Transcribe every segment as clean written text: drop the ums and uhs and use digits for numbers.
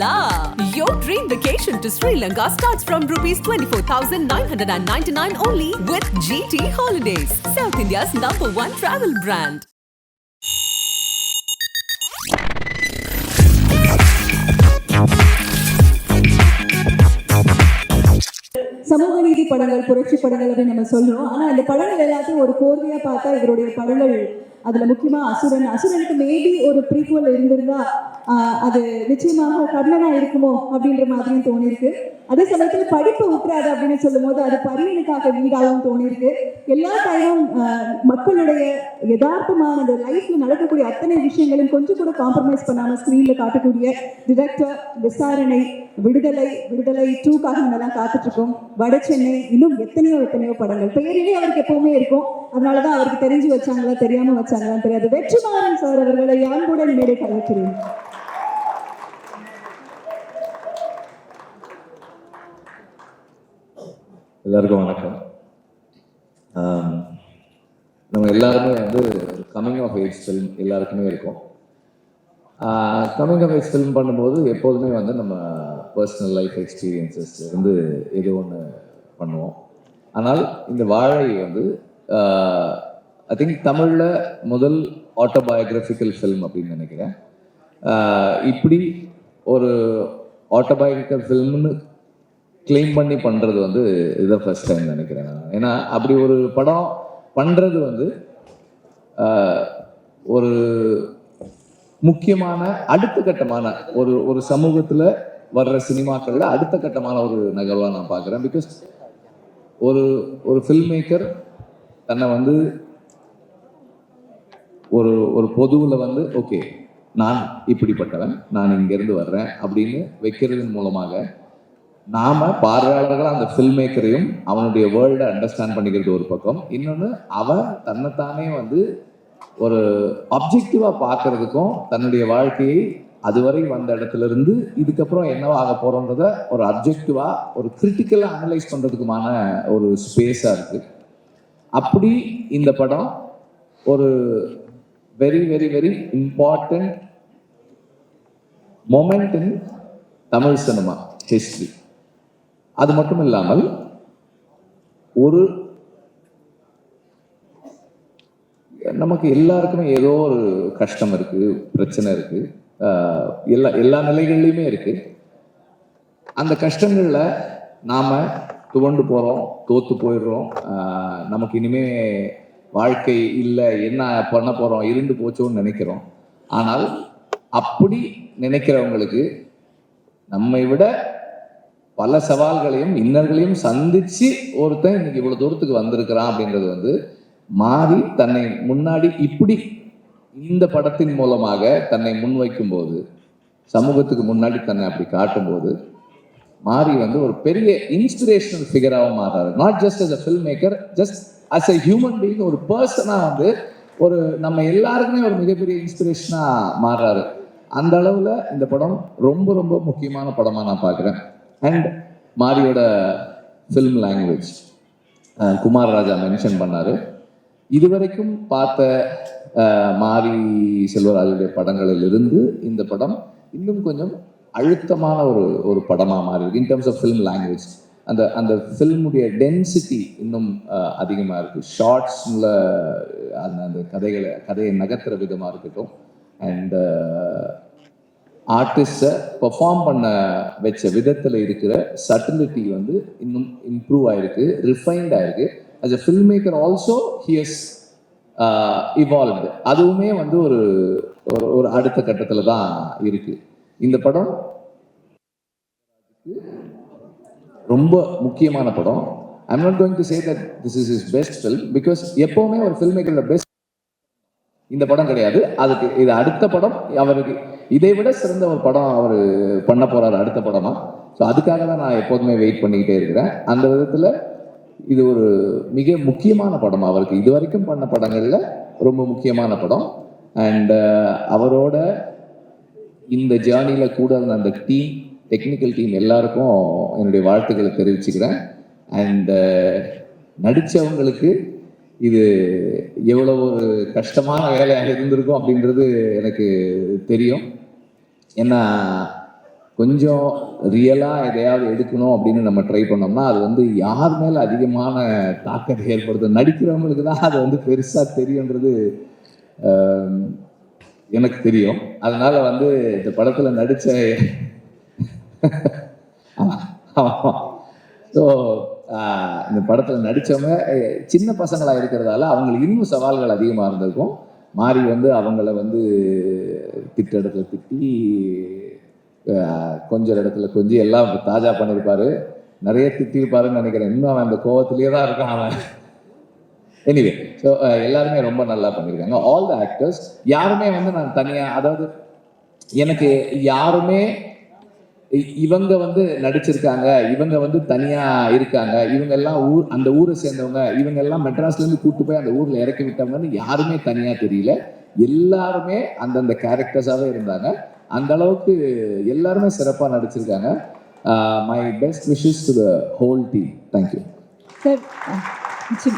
la! Your dream vacation to Sri Lanka starts from rupees 24,999 only with GT Holidays, South India's #1 travel brand. சமூக நீதி படங்கள், புரட்சி படங்கள் அப்படின்னு நம்ம சொல்றோம். ஆனா இந்த படங்கள் எல்லாத்தையும் ஒரு கோர்வையா பார்த்தா இவருடைய படங்கள் அதுல முக்கியமா அசுரனுக்கு மேபி ஒரு ப்ரீக்வல் இருந்திருந்தா அது நிச்சயமாக கர்ணனா இருக்குமோ அப்படின்ற மாதிரியும் தோணிருக்கு. அதே சமயத்துல படிப்பு விட்டுறாது அப்படின்னு சொல்லும் போது அது பரியனுக்காக வீடாகவும் தோணிருக்கு. எல்லா டைமும் மக்களுடைய யதார்த்தமான அந்த லைஃப்ல நடக்கக்கூடிய அத்தனை விஷயங்களையும் கொஞ்சம் கூட காம்ப்ரமைஸ் பண்ணாம ஸ்கிரீன்ல காட்டக்கூடிய டிரெக்டர், விசாரணை, விடுதலை 2க்காக நம்மெல்லாம் காத்துட்டு இருக்கோம். வட சென்னை, இன்னும் எத்தனையோ படங்கள். பெயரிலே அவருக்கு எப்பவுமே இருக்கும். அதனாலதான் அவருக்கு தெரிஞ்சு வச்சாங்களா தெரியாம வச்சாங்களா தெரியாது. வெற்றிமாறன் சார் அவர்களை யான்புடன் மேடை கலைக்கிறேன். எல்லாருக்கும் வணக்கம். நம்ம எல்லாருமே வந்து கம்மிங் ஆஃப் ஏஜ் ஃபிலிம் எல்லாருக்குமே இருக்கும். கம்மிங் ஆஃப் ஏஜ் ஃபிலிம் பண்ணும்போது எப்போதுமே வந்து நம்ம பர்சனல் லைஃப் எக்ஸ்பீரியன்சஸ் வந்து ஏதோ ஒன்று பண்ணுவோம். ஆனால் இந்த வாழை வந்து ஐ திங்க் தமிழில் முதல் ஆட்டோபயோகிராஃபிக்கல் ஃபில்ம் அப்படின்னு நினைக்கிறேன். இப்படி ஒரு ஆட்டோபயோகிராஃபிக்கல் ஃபில்ம்னு கிளைம் பண்ணி பண்ணுறது வந்து இதுதான் ஃபர்ஸ்ட் டைம் நினைக்கிறேன் நான். ஏன்னா அப்படி ஒரு படம் பண்ணுறது வந்து ஒரு முக்கியமான அடுத்த கட்டமான ஒரு சமூகத்தில் வர்ற சினிமாக்களில் அடுத்த கட்டமான ஒரு நகர்வாக நான் பார்க்குறேன். பிகாஸ் ஒரு ஃபில்ம் மேக்கர் தன்னை வந்து ஒரு பொதுவில் வந்து ஓகே நான் இப்படிப்பட்டவன், நான் இங்கேருந்து வர்றேன் அப்படின்னு வைக்கிறதன் மூலமாக நாம் பார்வையாளர்களாக அந்த ஃபில்ம் மேக்கரையும் அவனுடைய வேர்ல்டை அண்டர்ஸ்டாண்ட் பண்ணிக்கிறது ஒரு பக்கம். இன்னொன்று அவன் தன்னைத்தானே வந்து ஒரு அப்ஜெக்டிவாக பார்க்கறதுக்கும் தன்னுடைய வாழ்க்கையை அதுவரை வந்த இடத்துல இருந்து இதுக்கப்புறம் என்னவா ஆக போகிறோன்றத ஒரு அப்ஜெக்டிவாக ஒரு கிரிட்டிக்கலாக அனலைஸ் பண்ணுறதுக்குமான ஒரு ஸ்பேஸாக இருக்குது. அப்படி இந்த படம் ஒரு very very very important moment இன் தமிழ் சினிமா ஹிஸ்ட்ரி. அது மட்டும் இல்லாமல் ஒரு நமக்கு எல்லாருக்குமே ஏதோ ஒரு கஷ்டம் இருக்கு, பிரச்சனை இருக்கு, எல்லா நிலைகள்லையுமே இருக்கு. அந்த கஷ்டங்கள்ல நாம துவண்டு போறோம், தோத்து போயிடுறோம், நமக்கு இனிமே வாழ்க்கை இல்லை, என்ன பண்ண போறோம், இருந்து போச்சோன்னு நினைக்கிறோம். ஆனால் அப்படி நினைக்கிறவங்களுக்கு நம்மை விட பல சவால்களையும் இன்னல்களையும் சந்திச்சு ஒருத்தன் இன்னைக்கு இவ்வளவு தூரத்துக்கு வந்திருக்கிறான் அப்படின்றது வந்து மாறி தன்னை முன்னாடி இப்படி இந்த படத்தின் மூலமாக தன்னை முன்வைக்கும் போது, சமூகத்துக்கு முன்னாடி தன்னை அப்படி காட்டும் போது மாறி வந்து ஒரு பெரிய இன்ஸ்பிரேஷனல் ஃபிகராக மாறாரு. Not just as a film maker, just as a human being, ஒரு பர்சனா வந்து ஒரு நம்ம எல்லாருக்குமே ஒரு மிகப்பெரிய இன்ஸ்பிரேஷனா மாறுறாரு. அந்த அளவுல இந்த படம் ரொம்ப ரொம்ப முக்கியமான படமா நான் பார்க்குறேன். அண்ட் மாரியோட film language Kumar Raja mention பண்ணாரு. இதுவரைக்கும் பார்த்த மாரி செல்வராஜுடைய படங்களிலிருந்து இந்த படம் இன்னும் கொஞ்சம் அழுத்தமான ஒரு படமாக மாறி இருக்கு. In terms of film language அந்த ஃபில்முடைய டென்சிட்டி இன்னும் அதிகமாக இருக்குது. ஷார்ட்ஸில் அந்த கதையை நகர்த்துற விதமாக இருக்கட்டும், அண்ட் ஆர்டிஸ்டை பெர்ஃபார்ம் பண்ண வச்ச விதத்தில் இருக்கிற சட்டிலிட்டி வந்து இன்னும் இம்ப்ரூவ் ஆயிருக்கு, ரிஃபைன்ட் ஆயிருக்கு. as a filmmaker also he has evolved. அதுவுமே வந்து ஒரு அடுத்த கட்டத்தில் தான் இருக்கு. இந்த படம் ரொம்ப முக்கியமான படம். I'm not going to say that this is his best film because எப்பவுமே ஒரு filmmaker பெஸ்ட் இந்த படம் கிடையாது. அதுக்கு இது அடுத்த படம், அவருக்கு இதை விட சிறந்த ஒரு படம் அவர் பண்ண போறாரு அடுத்த படமா. ஸோ அதுக்காக தான் நான் எப்போதுமே வெயிட் பண்ணிக்கிட்டே இருக்கிறேன். அந்த விதத்தில் இது ஒரு மிக முக்கியமான படம், அவருக்கு இது வரைக்கும் பண்ண படங்கள்ல ரொம்ப முக்கியமான படம். அண்ட் அவரோட இந்த ஜேர்னியில கூட அந்த டீம், டெக்னிக்கல் டீம் எல்லாருக்கும் என்னுடைய வாழ்த்துக்களை தெரிவிச்சுக்கிறேன். அண்ட் நடித்தவங்களுக்கு இது எவ்வளவு ஒரு கஷ்டமான வேலையாக இருந்திருக்கும் அப்படின்றது எனக்கு தெரியும். ஏன்னா கொஞ்சம் ரியலாக எதையாவது எடுக்கணும் அப்படின்னு நம்ம ட்ரை பண்ணோம்னா அது வந்து யார் மேலே அதிகமான தாக்கத்தை ஏற்படுத்தும், நடிக்கிறவங்களுக்கு தான் அது வந்து பெருசாக தெரியுன்றது எனக்கு தெரியும். அதனால வந்து இந்த படத்தில் நடித்த ஸோ இந்த படத்தில் நடித்தவங்க சின்ன பசங்களாக இருக்கிறதால அவங்களுக்கு இன்னும் சவால்கள் அதிகமாக இருந்திருக்கும். மாறி வந்து அவங்கள வந்து திட்ட திட்டி கொஞ்சம் இடத்துல கொஞ்சம் எல்லாம் தாஜா பண்ணியிருப்பாரு, நிறைய திட்டிருப்பாருன்னு நினைக்கிறேன். இன்னும் அவன் அந்த கோவத்திலேயே தான் இருக்கான் அவன். எனிவே, ஸோ எல்லாருமே ரொம்ப நல்லா பண்ணியிருக்காங்க. ஆல் த ஆக்டர்ஸ் யாருமே வந்து நான் தனியாக, அதாவது எனக்கு யாருமே இவங்க வந்து நடிச்சிருக்காங்க, இவங்க வந்து தனியா இருக்காங்க, இவங்க எல்லாம் அந்த ஊரை சேர்ந்தவங்க, இவங்க எல்லாம் மெட்ராஸ்ல இருந்து கூட்டு போய் அந்த ஊர்ல இறக்கி விட்டவங்கன்னு யாருமே தனியா தெரியல. எல்லாருமே அந்தந்த கேரக்டர்ஸாவே இருந்தாங்க. அந்த அளவுக்கு எல்லாருமே சிறப்பா நடிச்சிருக்காங்க. My best wishes to the whole team. Thank you sir.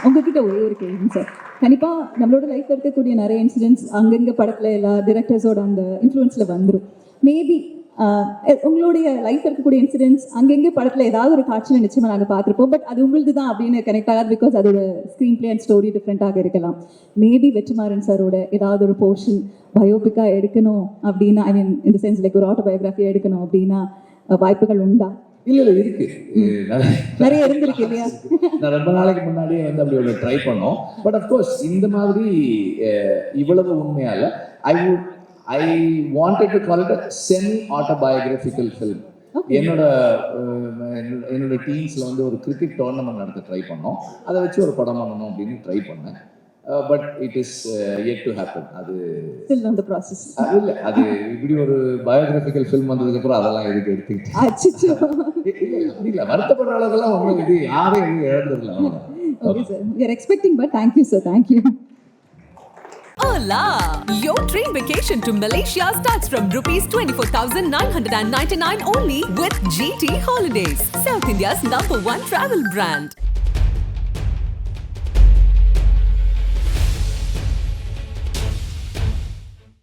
உங்ககிட்ட ஒரே ஒரு கேள்வி சார். கண்டிப்பா நம்மளோட லைஃப்ல இருக்கக்கூடிய நிறைய இன்சிடென்ட்ஸ் அங்கங்க படத்துல எல்லா டிரெக்டர்ஸோட அந்த இன்ஃப்ளூயன்ஸ்ல வந்துடும். மேபி உங்களுடைய லைஃப் இருக்கக்கூடிய இன்சிடென்ட்ஸ் அங்கங்கே படத்துல ஏதாவது ஒரு காட்சியில் நிச்சயமா நாங்கள் பார்த்துருப்போம். பட் அது உங்களுது தான் அப்படின்னு கனெக்ட் ஆகாது. பிகாஸ் அதோட ஸ்க்ரீன் பிளே அண்ட் ஸ்டோரி டிஃப்ரெண்டாக இருக்கலாம். மேபி வெற்றிமாறன் சாரோட ஏதாவது ஒரு போர்ஷன் பயோபிக்கா எடுக்கணும் அப்படின்னா, ஐ மீன் இந்த சென்ஸ் லைக் ஒரு ஆட்டோபயோகிராஃபி எடுக்கணும் அப்படின்னா வாய்ப்புகள் உண்டா? இல்ல இருக்கு, நிறைய இருந்திருக்கு இல்லையா? நான் ரொம்ப நாளைக்கு முன்னாடியே வந்து அப்படி ஒரு ட்ரை பண்ணோம். பட் அஃப்கோர்ஸ் இந்த மாதிரி இவ்வளவு உண்மையால I wanted to call it a semi-autobiographical film. என்னோட டீம்ஸ்ல வந்து ஒரு கிரிக்கெட் டோர்னமெண்ட் நடத்த ட்ரை பண்ணோம். அதை வச்சு ஒரு படம் பண்ணணும் அப்படின்னு ட்ரை பண்ணேன். But it is yet to happen. அது still on the process. இல்ல, அது இப்படி ஒரு பயோகிராபிக்கல் ஃபில்ம் வந்ததுக்கு அப்புறம் அதெல்லாம் எதுக்கு எடுத்துக்கிட்டு இல்ல வருத்தப்படுற அளவுக்குலாம் ஒன்றும் இது யாரும் எதுவும் இழந்துடல. Okay sir, we are expecting, but thank you sir, thank you. Hola! Your dream vacation to Malaysia starts from rupees 24,999 only with GT Holidays, South India's #1 travel brand.